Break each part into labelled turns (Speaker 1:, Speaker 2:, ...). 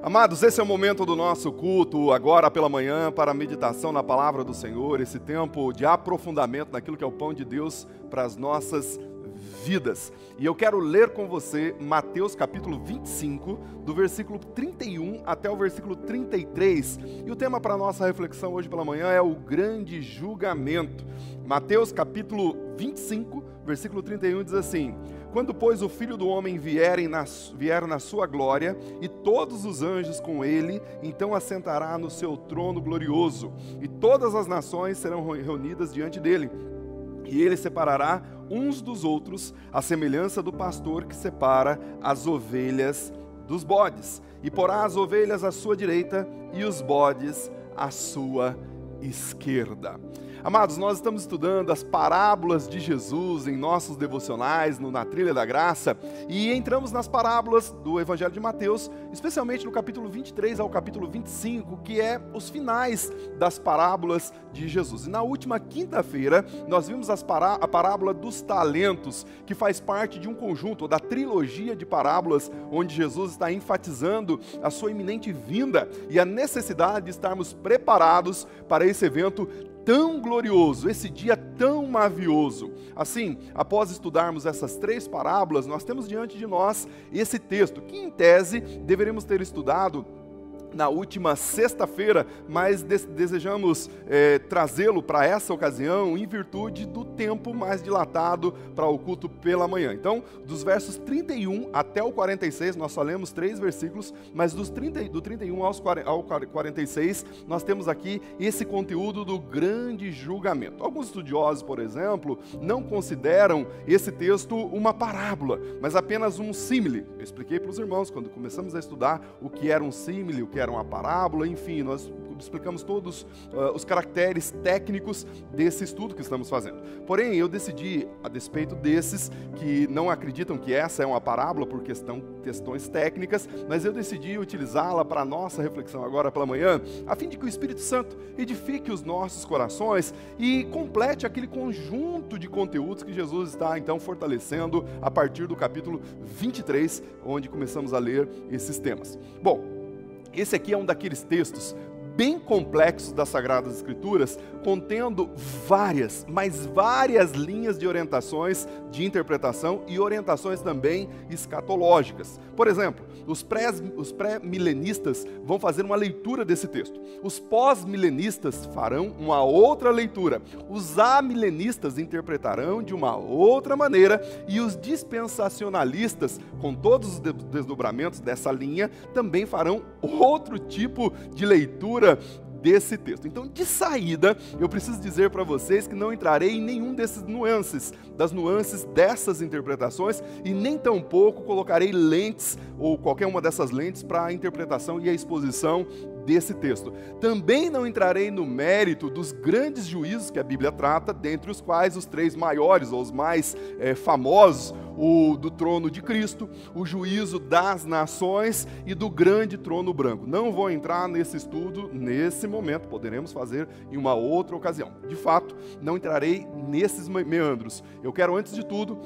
Speaker 1: Amados, esse é o momento do nosso culto, agora pela manhã, para a meditação na palavra do Senhor, esse tempo de aprofundamento naquilo que é o pão de Deus para as nossas vidas. E eu quero ler com você Mateus capítulo 25, do versículo 31 até o versículo 33. E o tema para a nossa reflexão hoje pela manhã é o grande julgamento. Mateus capítulo 25, versículo 31 diz assim: quando, pois, o Filho do Homem vier na sua glória, e todos os anjos com ele, então assentará no seu trono glorioso, e todas as nações serão reunidas diante dele. E ele separará uns dos outros, à semelhança do pastor que separa as ovelhas dos bodes. E porá as ovelhas à sua direita e os bodes à sua esquerda. Amados, nós estamos estudando as parábolas de Jesus em nossos devocionais, na Trilha da Graça, e entramos nas parábolas do Evangelho de Mateus, especialmente no capítulo 23 ao capítulo 25, que é os finais das parábolas de Jesus. E na última quinta-feira, nós vimos a parábola dos talentos, que faz parte de um conjunto, da trilogia de parábolas, onde Jesus está enfatizando a sua iminente vinda e a necessidade de estarmos preparados para esse evento tão glorioso, esse dia tão mavioso. Assim, após estudarmos essas três parábolas, nós temos diante de nós esse texto, que em tese deveríamos ter estudado na última sexta-feira, mas desejamos trazê-lo para essa ocasião em virtude do tempo mais dilatado para o culto pela manhã. Então, dos versos 31 até o 46, nós só lemos 3 versículos, mas do 31 ao 46, nós temos aqui esse conteúdo do grande julgamento. Alguns estudiosos, por exemplo, não consideram esse texto uma parábola, mas apenas um símile. Eu expliquei para os irmãos, quando começamos a estudar, o que era um símile, o que era uma parábola, enfim, nós explicamos todos os caracteres técnicos desse estudo que estamos fazendo. Porém, eu decidi, a despeito desses que não acreditam que essa é uma parábola por questões técnicas, mas eu decidi utilizá-la para a nossa reflexão agora pela manhã, a fim de que o Espírito Santo edifique os nossos corações e complete aquele conjunto de conteúdos que Jesus está, então, fortalecendo a partir do capítulo 23, onde começamos a ler esses temas. Bom, esse aqui é um daqueles textos bem complexos das Sagradas Escrituras, contendo várias linhas de orientações de interpretação e orientações também escatológicas. Por exemplo, os pré-milenistas vão fazer uma leitura desse texto. Os pós-milenistas farão uma outra leitura. Os amilenistas interpretarão de uma outra maneira e os dispensacionalistas, com todos os desdobramentos dessa linha, também farão outro tipo de leitura desse texto. Então, de saída, eu preciso dizer para vocês que não entrarei em nenhum das nuances dessas interpretações, e nem tampouco colocarei lentes, ou qualquer uma dessas lentes, para a interpretação e a exposição desse texto. Também não entrarei no mérito dos grandes juízos que a Bíblia trata, dentre os quais os 3 maiores, ou os mais famosos, o do trono de Cristo, o juízo das nações e do grande trono branco. Não vou entrar nesse estudo nesse momento, poderemos fazer em uma outra ocasião. De fato, não entrarei nesses meandros. Eu quero, antes de tudo,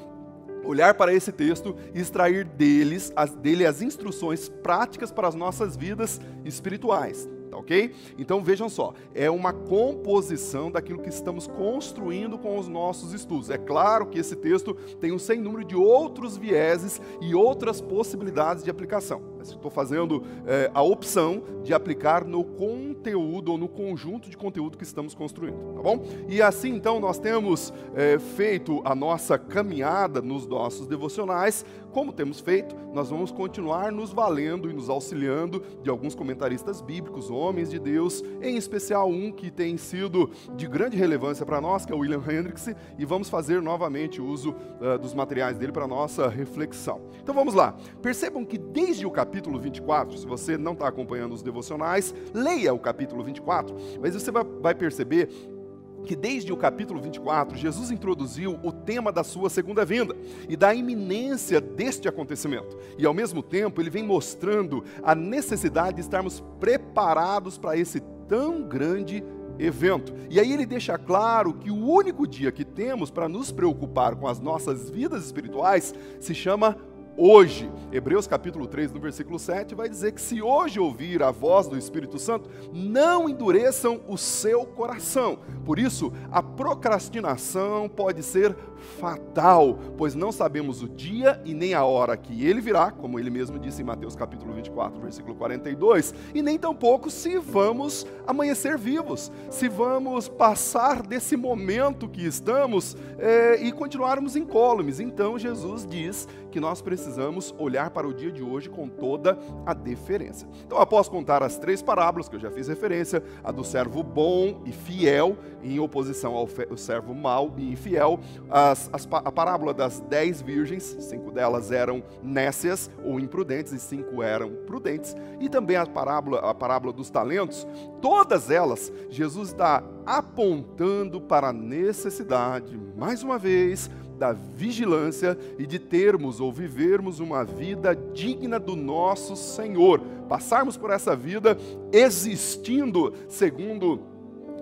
Speaker 1: olhar para esse texto e extrair dele as instruções práticas para as nossas vidas espirituais. Tá ok? Então vejam só, é uma composição daquilo que estamos construindo com os nossos estudos. É claro que esse texto tem um sem número de outros vieses e outras possibilidades de aplicação. Estou fazendo a opção de aplicar no conteúdo ou no conjunto de conteúdo que estamos construindo, tá bom? E assim então nós temos feito a nossa caminhada nos nossos devocionais. Como temos feito, nós vamos continuar nos valendo e nos auxiliando de alguns comentaristas bíblicos, homens de Deus, em especial um que tem sido de grande relevância para nós, que é o William Hendricks, e vamos fazer novamente uso dos materiais dele para a nossa reflexão. Então vamos lá. Percebam que desde o capítulo 24, se você não está acompanhando os devocionais, leia o capítulo 24, mas você vai perceber que desde o capítulo 24, Jesus introduziu o tema da sua segunda vinda e da iminência deste acontecimento. E ao mesmo tempo, ele vem mostrando a necessidade de estarmos preparados para esse tão grande evento. E aí ele deixa claro que o único dia que temos para nos preocupar com as nossas vidas espirituais se chama hoje. Hebreus capítulo 3, no versículo 7, vai dizer que se hoje ouvir a voz do Espírito Santo, não endureçam o seu coração. Por isso, a procrastinação pode ser fatal, pois não sabemos o dia e nem a hora que ele virá, como ele mesmo disse em Mateus capítulo 24, versículo 42, e nem tampouco se vamos amanhecer vivos, se vamos passar desse momento que estamos e continuarmos incólumes. Então Jesus diz que nós precisamos olhar para o dia de hoje com toda a deferência. Então, após contar as 3 parábolas que eu já fiz referência, a do servo bom e fiel, em oposição ao servo mau e infiel, a parábola das 10 virgens, 5 delas eram nécias ou imprudentes e 5 eram prudentes, e também a parábola dos talentos, todas elas, Jesus está apontando para a necessidade, mais uma vez, da vigilância e de termos ou vivermos uma vida digna do nosso Senhor, passarmos por essa vida existindo segundo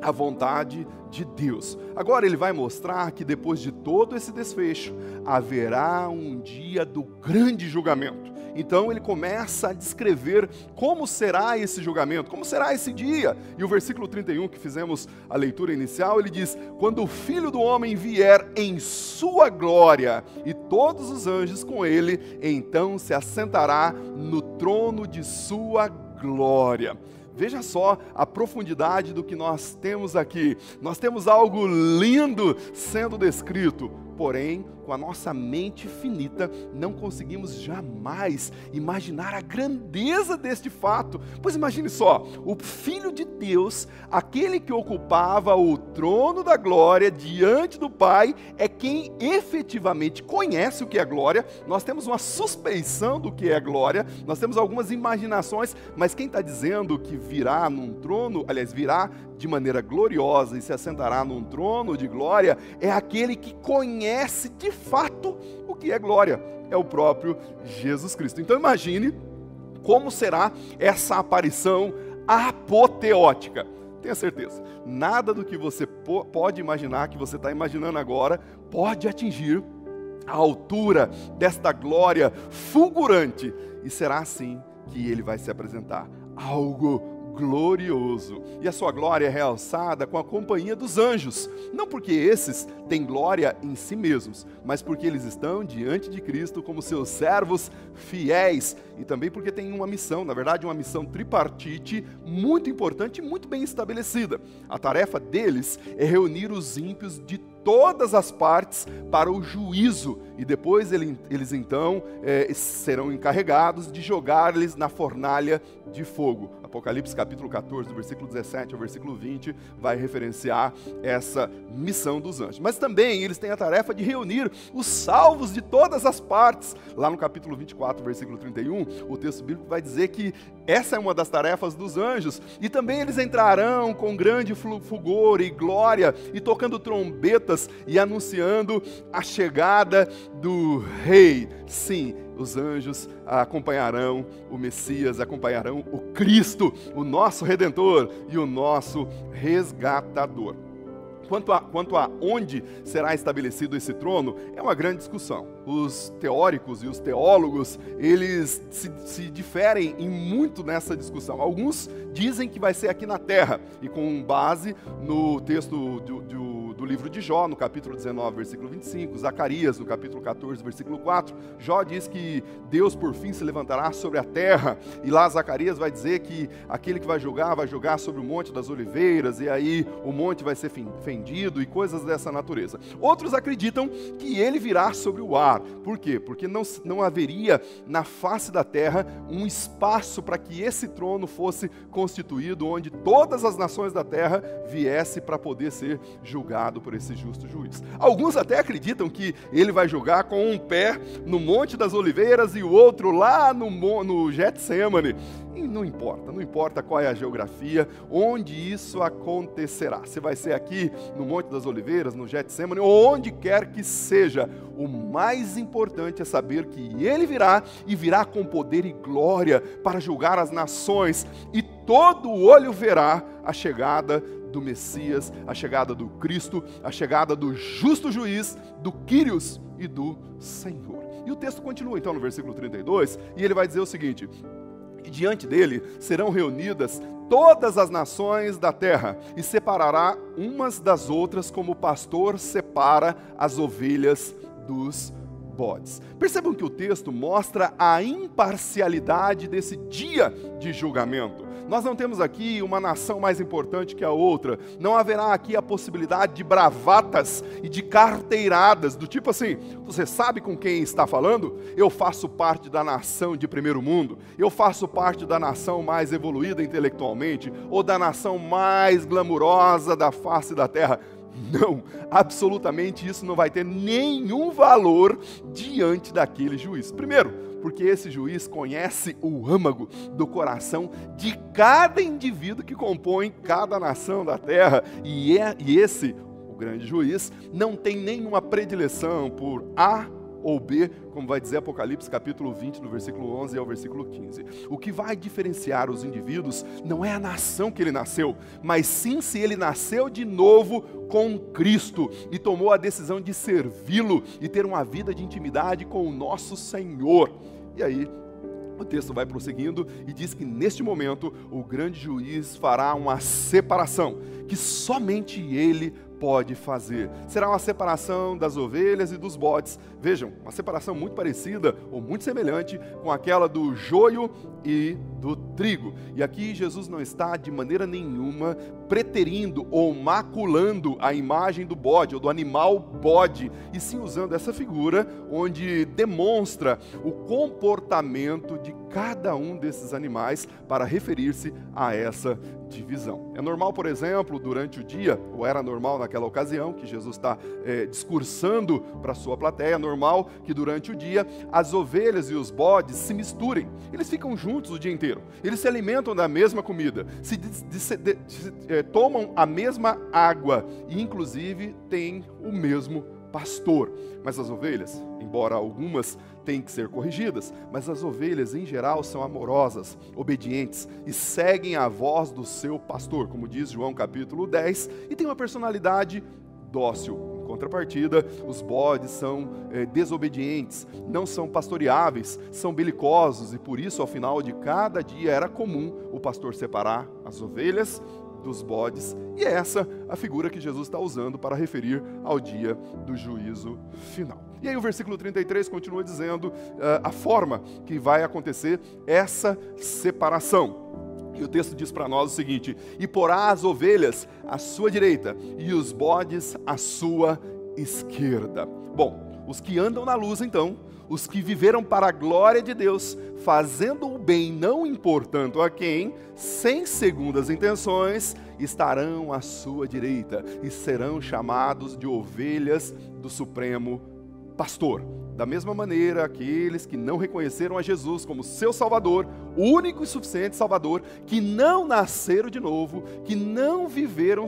Speaker 1: a vontade de Deus. Agora ele vai mostrar que depois de todo esse desfecho, haverá um dia do grande julgamento. Então ele começa a descrever como será esse julgamento, como será esse dia. E o versículo 31 que fizemos a leitura inicial, ele diz: quando o Filho do Homem vier em sua glória e todos os anjos com ele, então se assentará no trono de sua glória. Veja só a profundidade do que nós temos aqui. Nós temos algo lindo sendo descrito, porém, com a nossa mente finita, não conseguimos jamais imaginar a grandeza deste fato. Pois imagine só, o Filho de Deus, aquele que ocupava o trono da glória diante do Pai, é quem efetivamente conhece o que é glória. Nós temos uma suspeição do que é glória, nós temos algumas imaginações, mas quem está dizendo que virá num trono, aliás, virá de maneira gloriosa e se assentará num trono de glória, é aquele que conhece de fato o que é glória, é o próprio Jesus Cristo. Então imagine como será essa aparição apoteótica. Tenha certeza, nada do que você pode imaginar, que você está imaginando agora, pode atingir a altura desta glória fulgurante, e será assim que ele vai se apresentar, algo glorioso, e a sua glória é realçada com a companhia dos anjos, não porque esses têm glória em si mesmos, mas porque eles estão diante de Cristo como seus servos fiéis, e também porque têm uma missão, na verdade uma missão tripartite, muito importante e muito bem estabelecida. A tarefa deles é reunir os ímpios de todas as partes para o juízo, e depois eles então serão encarregados de jogar-lhes na fornalha de fogo. Apocalipse capítulo 14, do versículo 17 ao versículo 20, vai referenciar essa missão dos anjos. Mas também eles têm a tarefa de reunir os salvos de todas as partes. Lá no capítulo 24, versículo 31, o texto bíblico vai dizer que essa é uma das tarefas dos anjos, e também eles entrarão com grande fulgor e glória, e tocando trombetas, e anunciando a chegada do Rei. Sim, os anjos acompanharão o Messias, acompanharão o Cristo, o nosso Redentor e o nosso Resgatador. Quanto a onde será estabelecido esse trono, é uma grande discussão. Os teóricos e os teólogos, eles se diferem em muito nessa discussão. Alguns dizem que vai ser aqui na terra, e com base no texto do livro de Jó, no capítulo 19, versículo 25, Zacarias, no capítulo 14, versículo 4, Jó diz que Deus por fim se levantará sobre a terra, e lá Zacarias vai dizer que aquele que vai jogar sobre o Monte das Oliveiras, e aí o monte vai ser fendido, e coisas dessa natureza. Outros acreditam que ele virá sobre o ar. Por quê? Porque não haveria na face da terra um espaço para que esse trono fosse constituído, onde todas as nações da terra viessem para poder ser julgado por esse justo juiz. Alguns até acreditam que ele vai julgar com um pé no Monte das Oliveiras e o outro lá no Getsemane. E não importa qual é a geografia, onde isso acontecerá. Se vai ser aqui no Monte das Oliveiras, no Getsemane, ou onde quer que seja, o mais importante é saber que ele virá, e virá com poder e glória para julgar as nações, e todo olho verá a chegada do Messias, a chegada do Cristo, a chegada do justo juiz, do Quírios, e do Senhor. E o texto continua então no versículo 32, e ele vai dizer o seguinte: e diante dele serão reunidas todas as nações da terra, e separará umas das outras, como o pastor separa as ovelhas dos bodes. Percebam que o texto mostra a imparcialidade desse dia de julgamento. Nós não temos aqui uma nação mais importante que a outra. Não haverá aqui a possibilidade de bravatas e de carteiradas, do tipo assim: você sabe com quem está falando? Eu faço parte da nação de primeiro mundo, eu faço parte da nação mais evoluída intelectualmente, ou da nação mais glamurosa da face da terra. Não, absolutamente isso não vai ter nenhum valor diante daquele juiz. Primeiro, porque esse juiz conhece o âmago do coração de cada indivíduo que compõe cada nação da terra. E esse, o grande juiz, não tem nenhuma predileção por A ou B, como vai dizer Apocalipse capítulo 20, no versículo 11 ao versículo 15. O que vai diferenciar os indivíduos não é a nação que ele nasceu, mas sim se ele nasceu de novo com Cristo e tomou a decisão de servi-lo e ter uma vida de intimidade com o nosso Senhor. E aí, o texto vai prosseguindo e diz que neste momento o grande juiz fará uma separação que somente ele pode fazer. Será uma separação das ovelhas e dos bodes. Vejam, uma separação muito parecida ou muito semelhante com aquela do joio e do trigo. E aqui Jesus não está de maneira nenhuma preterindo ou maculando a imagem do bode ou do animal bode, e sim usando essa figura onde demonstra o comportamento de cada um desses animais para referir-se a essa divisão. É normal, por exemplo, durante o dia, ou era normal naquela ocasião, que Jesus está discursando para a sua plateia, é normal que durante o dia as ovelhas e os bodes se misturem. Eles ficam juntos o dia inteiro, eles se alimentam da mesma comida, tomam a mesma água e inclusive têm o mesmo pastor. Mas as ovelhas, embora algumas tenham que ser corrigidas, mas as ovelhas em geral são amorosas, obedientes e seguem a voz do seu pastor, como diz João capítulo 10, e tem uma personalidade dócil. Em contrapartida, os bodes são desobedientes, não são pastoreáveis, são belicosos, e por isso ao final de cada dia era comum o pastor separar as ovelhas dos bodes, e é essa a figura que Jesus está usando para referir ao dia do juízo final. E aí o versículo 33 continua dizendo a forma que vai acontecer essa separação. E o texto diz para nós o seguinte: e porá as ovelhas à sua direita e os bodes à sua esquerda. Bom, os que andam na luz então, os que viveram para a glória de Deus, fazendo o bem não importando a quem, sem segundas intenções, estarão à sua direita e serão chamados de ovelhas do Supremo Pastor. Da mesma maneira, aqueles que não reconheceram a Jesus como seu Salvador, único e suficiente Salvador, que não nasceram de novo, que não viveram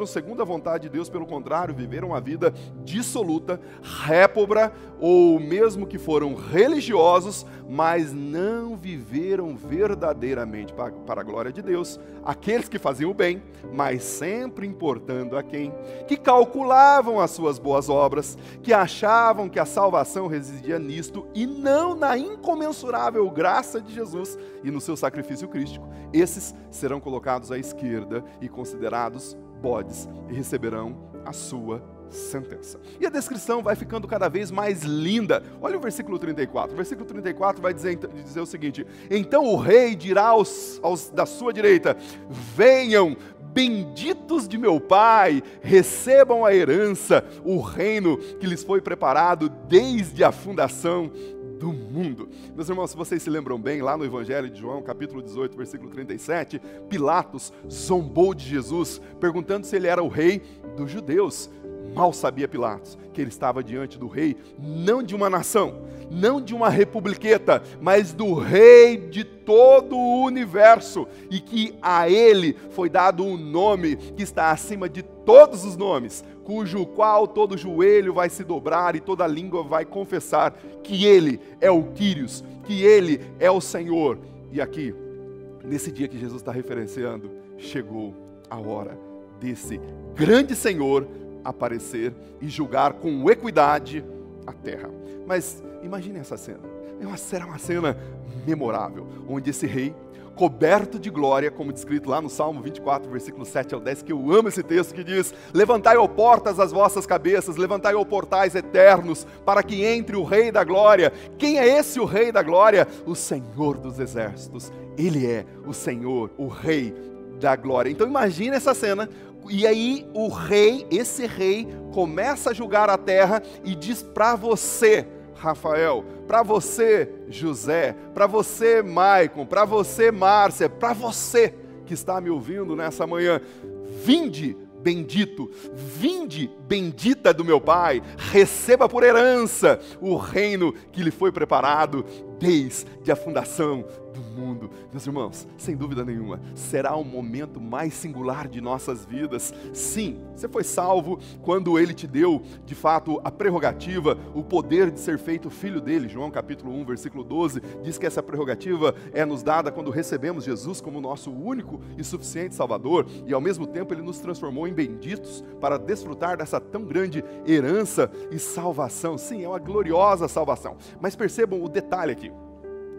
Speaker 1: segundo a vontade de Deus, pelo contrário, viveram a vida dissoluta, réproba, ou mesmo que foram religiosos, mas não viveram verdadeiramente para a glória de Deus. Aqueles que faziam o bem, mas sempre importando a quem, que calculavam as suas boas obras, que achavam que a salvação residia nisto e não na incomensurável graça de Jesus e no seu sacrifício crístico. Esses serão colocados à esquerda e considerados bodes e receberão a sua sentença. E a descrição vai ficando cada vez mais linda. Olha o versículo 34. O versículo 34 vai dizer o seguinte: então o rei dirá aos da sua direita: venham, benditos de meu Pai, recebam a herança, o reino que lhes foi preparado desde a fundação do mundo. Meus irmãos, se vocês se lembram bem, lá no Evangelho de João, capítulo 18, versículo 37, Pilatos zombou de Jesus, perguntando se ele era o rei dos judeus. Mal sabia Pilatos que ele estava diante do rei, não de uma nação, não de uma republiqueta, mas do rei de todo o universo, e que a ele foi dado um nome que está acima de todos os nomes, cujo qual todo joelho vai se dobrar e toda língua vai confessar que ele é o Quírios, que ele é o Senhor. E aqui, nesse dia que Jesus está referenciando, chegou a hora desse grande Senhor aparecer e julgar com equidade a terra. Mas imagine essa cena. Será uma cena memorável, onde esse rei, coberto de glória, como descrito lá no Salmo 24, versículo 7 ao 10, que eu amo esse texto, que diz: levantai, ó portas, as vossas cabeças, levantai, ó portais eternos, para que entre o Rei da Glória. Quem é esse o Rei da Glória? O Senhor dos Exércitos. Ele é o Senhor, o Rei da Glória. Então imagine essa cena, e aí o rei, esse rei, começa a julgar a terra e diz para você, Rafael, para você, José, para você, Maicon, para você, Márcia, para você que está me ouvindo nessa manhã: vinde, bendito, vinde, bendita do meu Pai, receba por herança o reino que lhe foi preparado desde a fundação do mundo. Meus irmãos, sem dúvida nenhuma, será o momento mais singular de nossas vidas. Sim, você foi salvo quando Ele te deu, de fato, a prerrogativa, o poder de ser feito filho dele. João capítulo 1, versículo 12, diz que essa prerrogativa é nos dada quando recebemos Jesus como nosso único e suficiente Salvador, e ao mesmo tempo Ele nos transformou em benditos para desfrutar dessa tão grande herança e salvação. Sim, é uma gloriosa salvação. Mas percebam o detalhe aqui.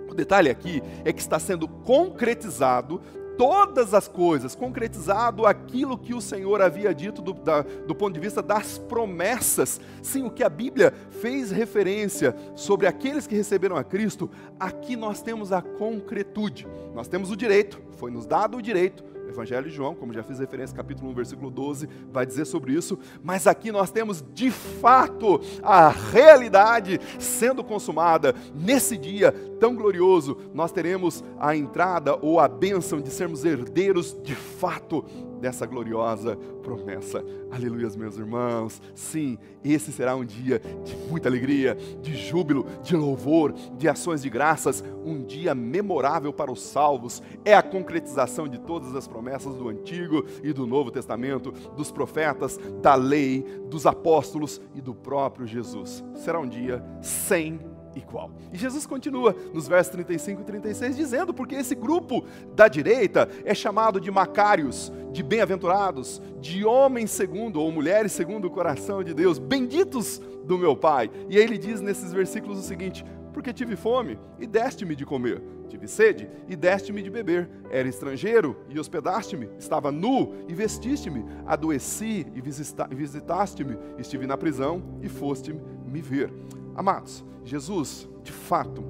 Speaker 1: O detalhe aqui é que está sendo concretizado todas as coisas, concretizado aquilo que o Senhor havia dito do ponto de vista das promessas. Sim, o que a Bíblia fez referência sobre aqueles que receberam a Cristo, aqui nós temos a concretude. Nós temos o direito, foi nos dado o direito. Evangelho de João, como já fiz referência, capítulo 1, versículo 12, vai dizer sobre isso, mas aqui nós temos de fato a realidade sendo consumada. Nesse dia tão glorioso, nós teremos a entrada ou a bênção de sermos herdeiros de fato dessa gloriosa promessa. Aleluias, meus irmãos. Sim, esse será um dia de muita alegria, de júbilo, de louvor, de ações de graças, um dia memorável para os salvos. É a concretização de todas as promessas do Antigo e do Novo Testamento, dos profetas, da lei, dos apóstolos e do próprio Jesus. Será um dia sem igual. E Jesus continua nos versos 35 e 36 dizendo: porque esse grupo da direita é chamado de macários, de bem-aventurados, de homens segundo ou mulheres segundo o coração de Deus, benditos do meu Pai. E aí ele diz nesses versículos o seguinte: porque tive fome e deste-me de comer, tive sede e deste-me de beber, era estrangeiro e hospedaste-me, estava nu e vestiste-me, adoeci e visitaste-me, estive na prisão e foste me ver. Amados, Jesus, de fato,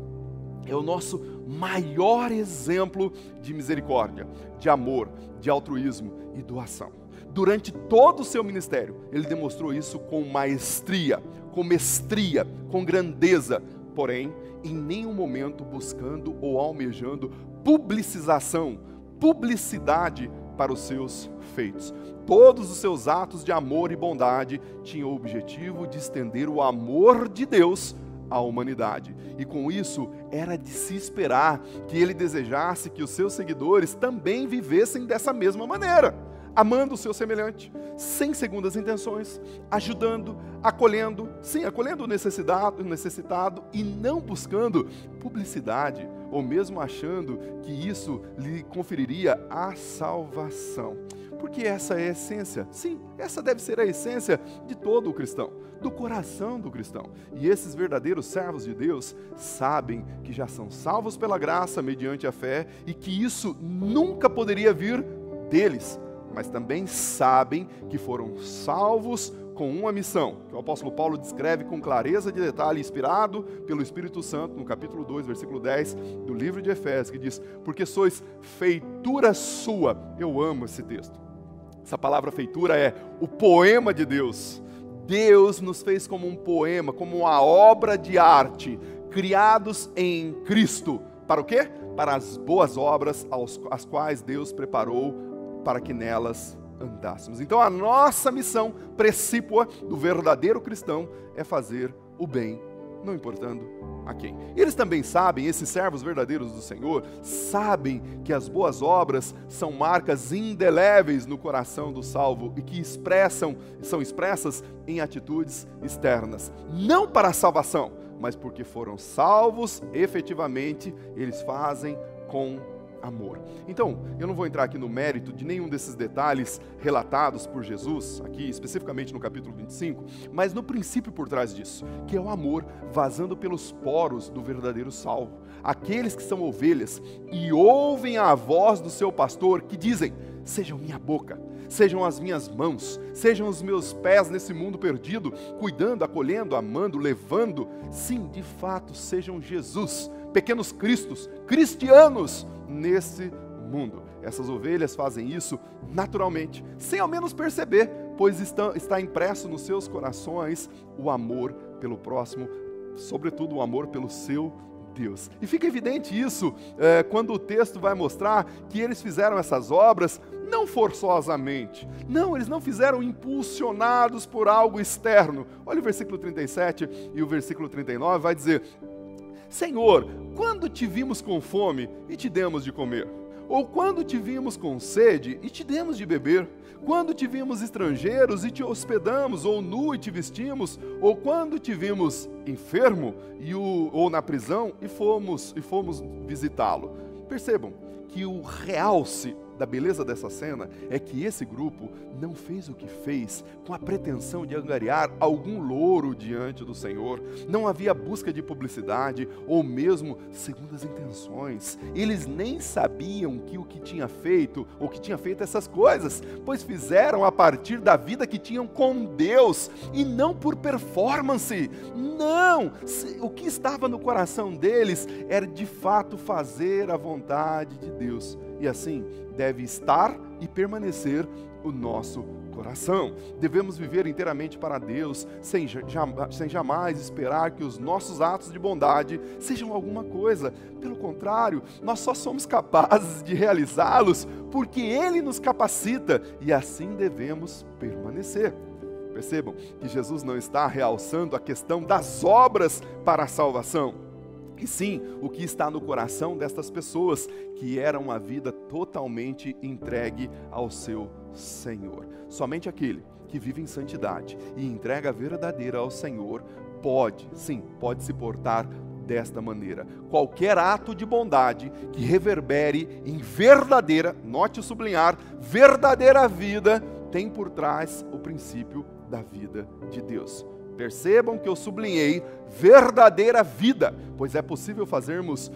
Speaker 1: é o nosso maior exemplo de misericórdia, de amor, de altruísmo e doação. Durante todo o seu ministério, ele demonstrou isso com maestria, com mestria, com grandeza, porém, em nenhum momento buscando ou almejando publicidade para os seus feitos. Todos os seus atos de amor e bondade tinham o objetivo de estender o amor de Deus à humanidade. E com isso, era de se esperar que ele desejasse que os seus seguidores também vivessem dessa mesma maneira, amando o seu semelhante, sem segundas intenções, ajudando, acolhendo, sim, acolhendo o necessitado e não buscando publicidade, ou mesmo achando que isso lhe conferiria a salvação. Porque essa é a essência, sim, essa deve ser a essência de todo o cristão, do coração do cristão. E esses verdadeiros servos de Deus sabem que já são salvos pela graça mediante a fé e que isso nunca poderia vir deles, mas também sabem que foram salvos com uma missão, que o apóstolo Paulo descreve com clareza de detalhe, inspirado pelo Espírito Santo, no capítulo 2, versículo 10 do livro de Efésios, que diz: porque sois feitura sua. Eu amo esse texto. Essa palavra feitura é o poema de Deus. Deus nos fez como um poema, como uma obra de arte, criados em Cristo. Para o quê? Para as boas obras as quais Deus preparou para que nelas andássemos. Então a nossa missão precípua do verdadeiro cristão é fazer o bem, não importando a quem. E eles também sabem, esses servos verdadeiros do Senhor, sabem que as boas obras são marcas indeléveis no coração do salvo e que são expressas em atitudes externas, não para a salvação, mas porque foram salvos efetivamente, eles fazem com amor. Então, eu não vou entrar aqui no mérito de nenhum desses detalhes relatados por Jesus, aqui especificamente no capítulo 25, mas no princípio por trás disso, que é o amor vazando pelos poros do verdadeiro salvo. Aqueles que são ovelhas e ouvem a voz do seu pastor, que dizem: sejam minha boca, sejam as minhas mãos, sejam os meus pés nesse mundo perdido, cuidando, acolhendo, amando, levando. Sim, de fato, sejam Jesus, pequenos cristos, cristianos nesse mundo. Essas ovelhas fazem isso naturalmente, sem ao menos perceber, pois está impresso nos seus corações o amor pelo próximo, sobretudo o amor pelo seu Deus. E fica evidente isso quando o texto vai mostrar que eles fizeram essas obras não forçosamente. Não, eles não fizeram impulsionados por algo externo. Olha o versículo 37 e o versículo 39 vai dizer: Senhor, quando te vimos com fome e te demos de comer? Ou quando te vimos com sede e te demos de beber? Quando te vimos estrangeiros e te hospedamos, ou nu e te vestimos? Ou quando te vimos enfermo ou na prisão e fomos visitá-lo? Percebam que o realce da beleza dessa cena é que esse grupo não fez o que fez com a pretensão de angariar algum louro diante do Senhor. Não havia busca de publicidade ou mesmo segundas intenções. Eles nem sabiam que o que tinha feito essas coisas, pois fizeram a partir da vida que tinham com Deus e não por performance. Não! O que estava no coração deles era de fato fazer a vontade de Deus. E assim deve estar e permanecer o nosso coração. Devemos viver inteiramente para Deus, sem jamais esperar que os nossos atos de bondade sejam alguma coisa. Pelo contrário, nós só somos capazes de realizá-los porque Ele nos capacita, e assim devemos permanecer. Percebam que Jesus não está realçando a questão das obras para a salvação, e sim o que está no coração destas pessoas, que era uma vida totalmente entregue ao seu Senhor. Somente aquele que vive em santidade e entrega verdadeira ao Senhor pode se portar desta maneira. Qualquer ato de bondade que reverbere em verdadeira, note o sublinhar, verdadeira vida, tem por trás o princípio da vida de Deus. Percebam que eu sublinhei verdadeira vida, pois é possível fazermos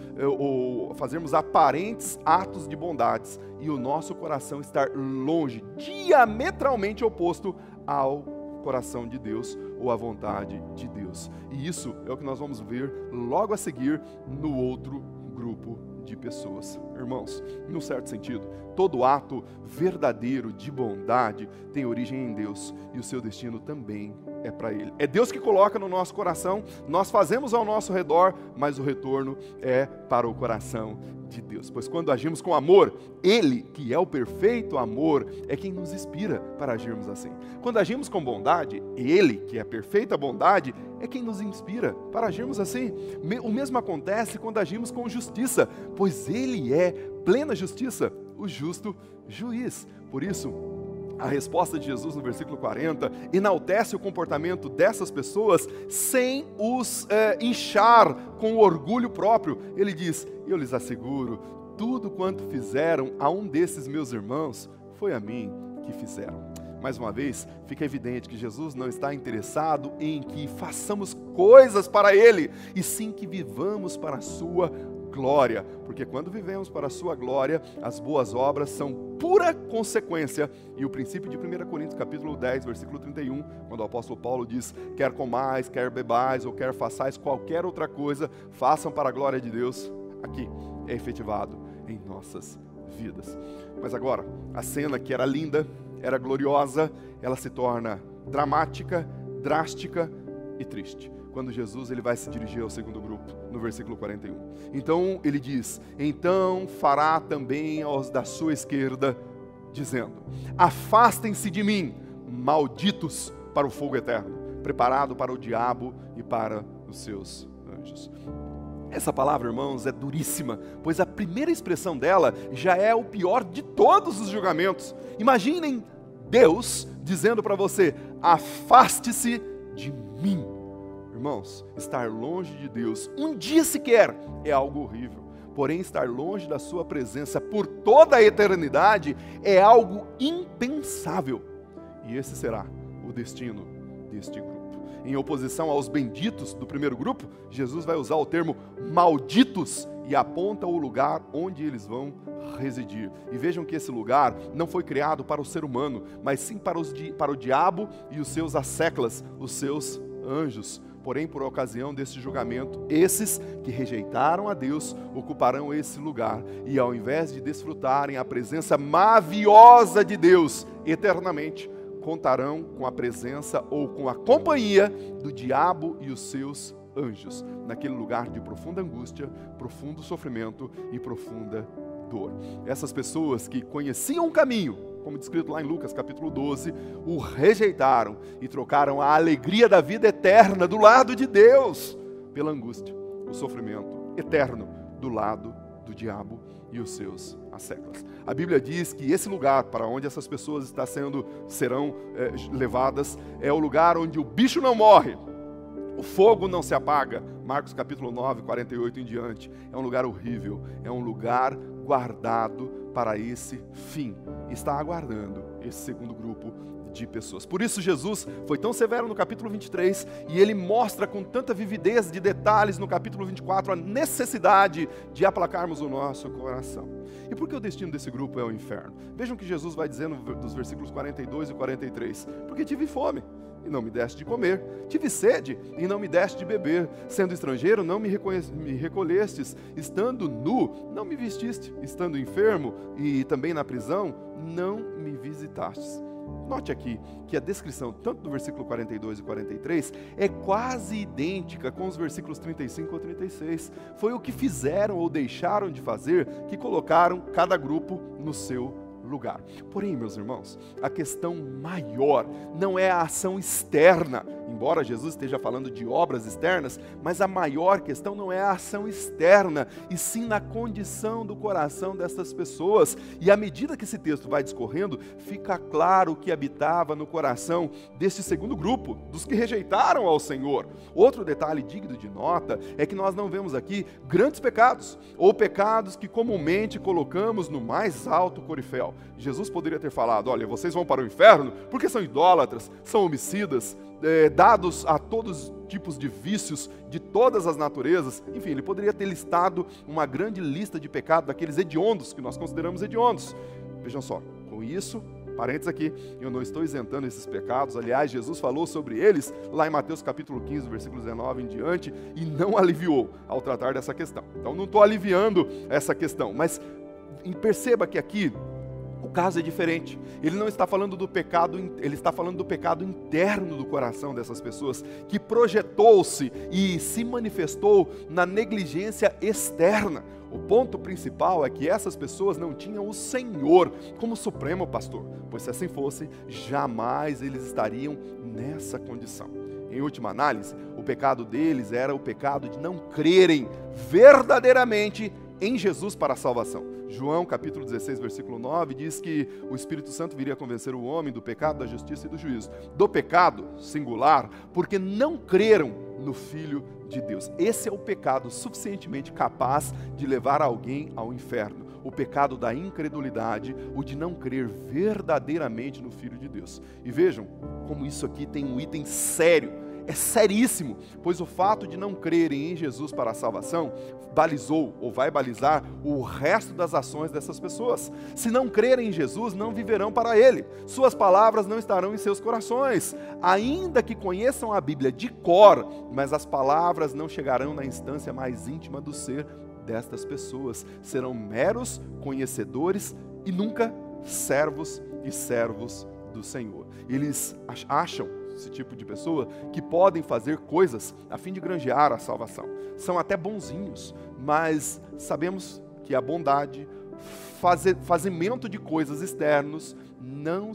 Speaker 1: aparentes atos de bondades e o nosso coração estar longe, diametralmente oposto ao coração de Deus ou à vontade de Deus. E isso é o que nós vamos ver logo a seguir no outro grupo de pessoas. Irmãos, num certo sentido, todo ato verdadeiro de bondade tem origem em Deus e o seu destino também é para Ele. É Deus que coloca no nosso coração, nós fazemos ao nosso redor, mas o retorno é para o coração de Deus. Pois quando agimos com amor, Ele, que é o perfeito amor, é quem nos inspira para agirmos assim. Quando agimos com bondade, Ele, que é a perfeita bondade, é quem nos inspira para agirmos assim. O mesmo acontece quando agimos com justiça, pois Ele é plena justiça, o justo juiz. Por isso, a resposta de Jesus no versículo 40 enaltece o comportamento dessas pessoas sem os inchar com orgulho próprio. Ele diz: eu lhes asseguro, tudo quanto fizeram a um desses meus irmãos, foi a mim que fizeram. Mais uma vez, fica evidente que Jesus não está interessado em que façamos coisas para Ele, e sim que vivamos para a sua glória, porque quando vivemos para a sua glória, as boas obras são pura consequência. E o princípio de 1 Coríntios capítulo 10, versículo 31, quando o apóstolo Paulo diz: quer comais, quer bebais, ou quer façais qualquer outra coisa, façam para a glória de Deus, aqui é efetivado em nossas vidas. Mas agora, a cena que era linda, era gloriosa, ela se torna dramática, drástica e triste, quando Jesus ele vai se dirigir ao segundo grupo, no versículo 41. Então ele diz: então fará também aos da sua esquerda, dizendo: afastem-se de mim, malditos, para o fogo eterno, preparado para o diabo e para os seus anjos. Essa palavra, irmãos, é duríssima, pois a primeira expressão dela já é o pior de todos os julgamentos. Imaginem Deus dizendo para você: afaste-se de mim. Irmãos, estar longe de Deus um dia sequer é algo horrível, porém estar longe da sua presença por toda a eternidade é algo impensável. E esse será o destino deste grupo. Em oposição aos benditos do primeiro grupo, Jesus vai usar o termo malditos e aponta o lugar onde eles vão residir. E vejam que esse lugar não foi criado para o ser humano, mas sim para o diabo e os seus asseclas, os seus anjos. Porém, por ocasião desse julgamento, esses que rejeitaram a Deus ocuparão esse lugar. E ao invés de desfrutarem a presença maviosa de Deus eternamente, contarão com a presença ou com a companhia do diabo e os seus anjos, naquele lugar de profunda angústia, profundo sofrimento e profunda dor. Essas pessoas que conheciam o caminho, como descrito lá em Lucas capítulo 12, o rejeitaram e trocaram a alegria da vida eterna do lado de Deus pela angústia, o sofrimento eterno do lado do diabo e os seus asseclas. A Bíblia diz que esse lugar para onde essas pessoas serão levadas é o lugar onde o bicho não morre, o fogo não se apaga. Marcos capítulo 9, 48 em diante. É um lugar horrível, é um lugar guardado para esse fim. Está aguardando esse segundo grupo de pessoas. Por isso Jesus foi tão severo no capítulo 23 e ele mostra com tanta vividez de detalhes no capítulo 24 a necessidade de aplacarmos o nosso coração. E por que o destino desse grupo é o inferno? Vejam que Jesus vai dizendo dos versículos 42 e 43. Porque tive fome e não me deste de comer, tive sede e não me deste de beber, sendo estrangeiro não me recolhestes, estando nu não me vestiste, estando enfermo e também na prisão não me visitastes. Note aqui que a descrição tanto do versículo 42 e 43 é quase idêntica com os versículos 35 ou 36. Foi o que fizeram ou deixaram de fazer que colocaram cada grupo no seu lugar. Porém, meus irmãos, a questão maior não é a ação externa, embora Jesus esteja falando de obras externas, mas a maior questão não é a ação externa, e sim na condição do coração dessas pessoas. E à medida que esse texto vai discorrendo, fica claro o que habitava no coração deste segundo grupo, dos que rejeitaram ao Senhor. Outro detalhe digno de nota é que nós não vemos aqui grandes pecados, ou pecados que comumente colocamos no mais alto corifel. Jesus poderia ter falado: olha, vocês vão para o inferno porque são idólatras, são homicidas, dados a todos os tipos de vícios de todas as naturezas. Enfim, ele poderia ter listado uma grande lista de pecados daqueles hediondos que nós consideramos hediondos. Vejam só, com isso, parênteses aqui, eu não estou isentando esses pecados. Aliás, Jesus falou sobre eles lá em Mateus capítulo 15, versículo 19 em diante, e não aliviou ao tratar dessa questão. Então não estou aliviando essa questão, mas perceba que aqui o caso é diferente. Ele não está falando do pecado, ele está falando do pecado interno do coração dessas pessoas, que projetou-se e se manifestou na negligência externa. O ponto principal é que essas pessoas não tinham o Senhor como supremo pastor, pois se assim fosse, jamais eles estariam nessa condição. Em última análise, o pecado deles era o pecado de não crerem verdadeiramente em Jesus para a salvação. João capítulo 16, versículo 9 diz que o Espírito Santo viria convencer o homem do pecado, da justiça e do juízo. Do pecado, singular, porque não creram no Filho de Deus. Esse é o pecado suficientemente capaz de levar alguém ao inferno. O pecado da incredulidade, o de não crer verdadeiramente no Filho de Deus. E vejam como isso aqui tem um item sério. É seríssimo, pois o fato de não crerem em Jesus para a salvação balizou ou vai balizar o resto das ações dessas pessoas. Se não crerem em Jesus, não viverão para Ele. Suas palavras não estarão em seus corações. Ainda que conheçam a Bíblia de cor, mas as palavras não chegarão na instância mais íntima do ser destas pessoas. Serão meros conhecedores e nunca servos e servos do Senhor. Eles acham, esse tipo de pessoa, que podem fazer coisas a fim de granjear a salvação. São até bonzinhos, mas sabemos que a bondade, fazimento de coisas externas não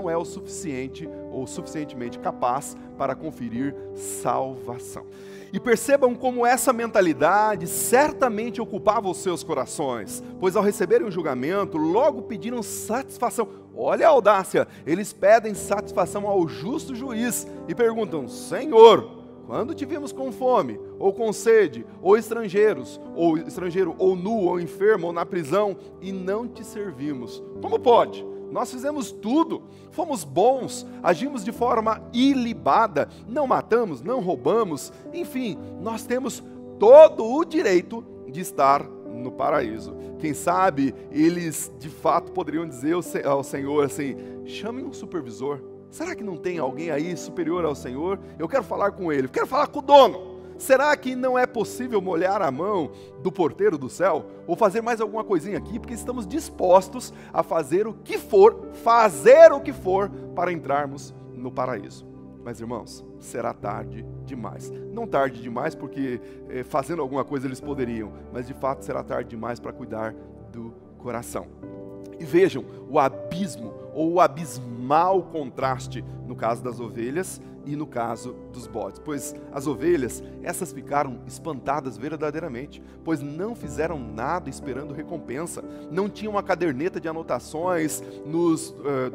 Speaker 1: é o suficiente ou suficientemente capaz para conferir salvação. E percebam como essa mentalidade certamente ocupava os seus corações, pois ao receberem o julgamento, logo pediram satisfação. Olha a audácia, eles pedem satisfação ao justo juiz e perguntam: Senhor, quando te vimos com fome, ou com sede, ou estrangeiro, ou nu, ou enfermo, ou na prisão, e não te servimos. Como pode? Nós fizemos tudo, fomos bons, agimos de forma ilibada, não matamos, não roubamos, enfim, nós temos todo o direito de estar no paraíso. Quem sabe eles de fato poderiam dizer ao Senhor assim: chame um supervisor. Será que não tem alguém aí superior ao Senhor? Eu quero falar com ele, quero falar com o dono. Será que não é possível molhar a mão do porteiro do céu? Ou fazer mais alguma coisinha aqui? Porque estamos dispostos a fazer o que for para entrarmos no paraíso. Mas irmãos, será tarde demais. Não tarde demais porque fazendo alguma coisa eles poderiam, mas de fato será tarde demais para cuidar do coração. E vejam o abismo ou o abismal contraste no caso das ovelhas e no caso dos bodes. Pois as ovelhas, essas ficaram espantadas verdadeiramente, pois não fizeram nada esperando recompensa, não tinham uma caderneta de anotações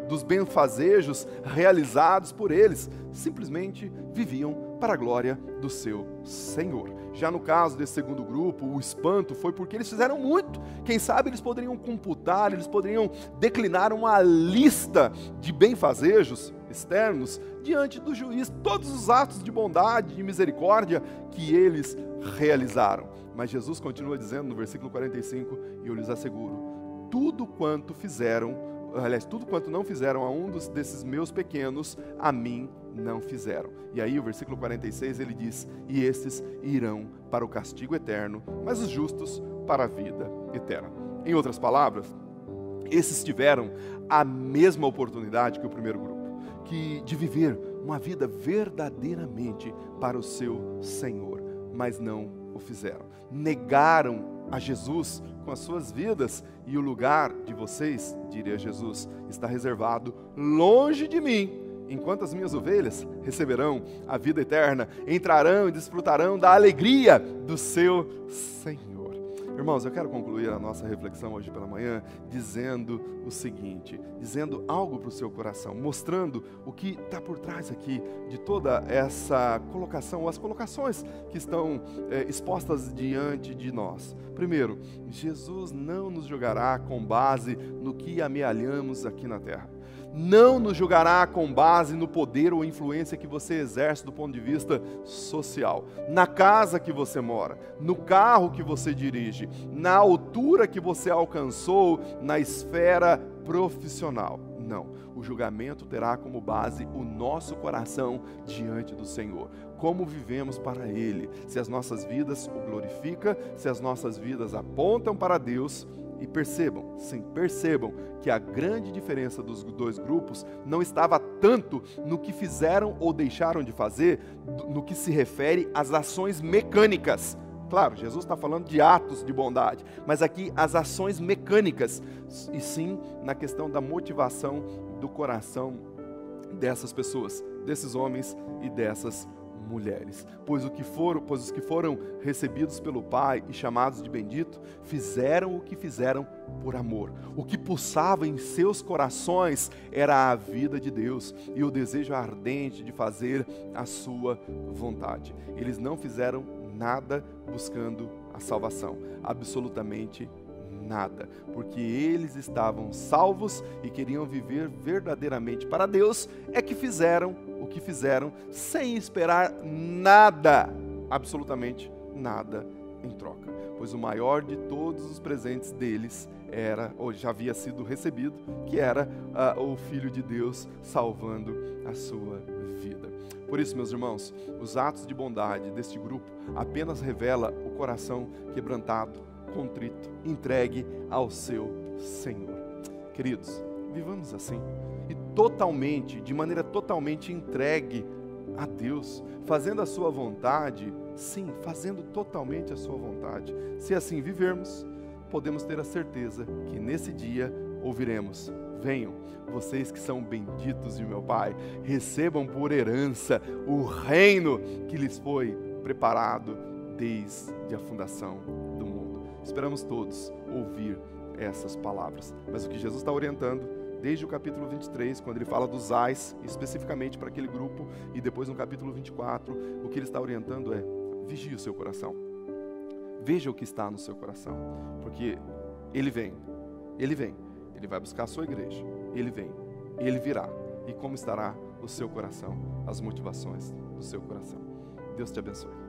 Speaker 1: dos benfazejos realizados por eles, simplesmente viviam para a glória do seu Senhor. Já no caso desse segundo grupo, o espanto foi porque eles fizeram muito. Quem sabe eles poderiam computar, eles poderiam declinar uma lista de benfazejos externos diante do juiz, todos os atos de bondade, de misericórdia que eles realizaram. Mas Jesus continua dizendo no versículo 45, e eu lhes asseguro, tudo quanto não fizeram a um desses meus pequenos, a mim não fizeram. E aí o versículo 46 ele diz, e estes irão para o castigo eterno, mas os justos para a vida eterna. Em outras palavras, esses tiveram a mesma oportunidade que o primeiro grupo, de viver uma vida verdadeiramente para o seu Senhor, mas não o fizeram. Negaram a Jesus com as suas vidas, e o lugar de vocês, diria Jesus, está reservado longe de mim, enquanto as minhas ovelhas receberão a vida eterna, entrarão e desfrutarão da alegria do seu Senhor. Irmãos, eu quero concluir a nossa reflexão hoje pela manhã dizendo o seguinte, dizendo algo para o seu coração, mostrando o que está por trás aqui de toda essa colocação, as colocações que estão expostas diante de nós. Primeiro, Jesus não nos julgará com base no que amealhamos aqui na terra. Não nos julgará com base no poder ou influência que você exerce do ponto de vista social, na casa que você mora, no carro que você dirige, na altura que você alcançou na esfera profissional. Não, o julgamento terá como base o nosso coração diante do Senhor. Como vivemos para Ele, se as nossas vidas o glorificam, se as nossas vidas apontam para Deus. E percebam, sim, percebam que a grande diferença dos dois grupos não estava tanto no que fizeram ou deixaram de fazer, no que se refere às ações mecânicas. Claro, Jesus está falando de atos de bondade, mas aqui as ações mecânicas, e sim na questão da motivação do coração dessas pessoas, desses homens e dessas mulheres, pois os que foram recebidos pelo Pai e chamados de bendito, fizeram o que fizeram por amor. O que pulsava em seus corações era a vida de Deus e o desejo ardente de fazer a sua vontade. Eles não fizeram nada buscando a salvação, absolutamente nada, porque eles estavam salvos e queriam viver verdadeiramente para Deus, é que fizeram o que fizeram sem esperar nada, absolutamente nada em troca, pois o maior de todos os presentes deles era, ou já havia sido recebido, que era o Filho de Deus salvando a sua vida. Por isso, meus irmãos, os atos de bondade deste grupo apenas revela o coração quebrantado, contrito, entregue ao seu Senhor. Queridos, vivamos assim, e totalmente, de maneira totalmente entregue a Deus, fazendo a sua vontade, sim, fazendo totalmente a sua vontade. Se assim vivermos, podemos ter a certeza que nesse dia ouviremos: venham, vocês que são benditos de meu Pai, recebam por herança o reino que lhes foi preparado desde a fundação do mundo. Esperamos todos ouvir essas palavras, mas o que Jesus está orientando desde o capítulo 23, quando ele fala dos ais, especificamente para aquele grupo, e depois no capítulo 24, o que ele está orientando é: vigie o seu coração. Veja o que está no seu coração, porque ele vem, ele vai buscar a sua igreja, ele virá. E como estará o seu coração, as motivações do seu coração? Deus te abençoe.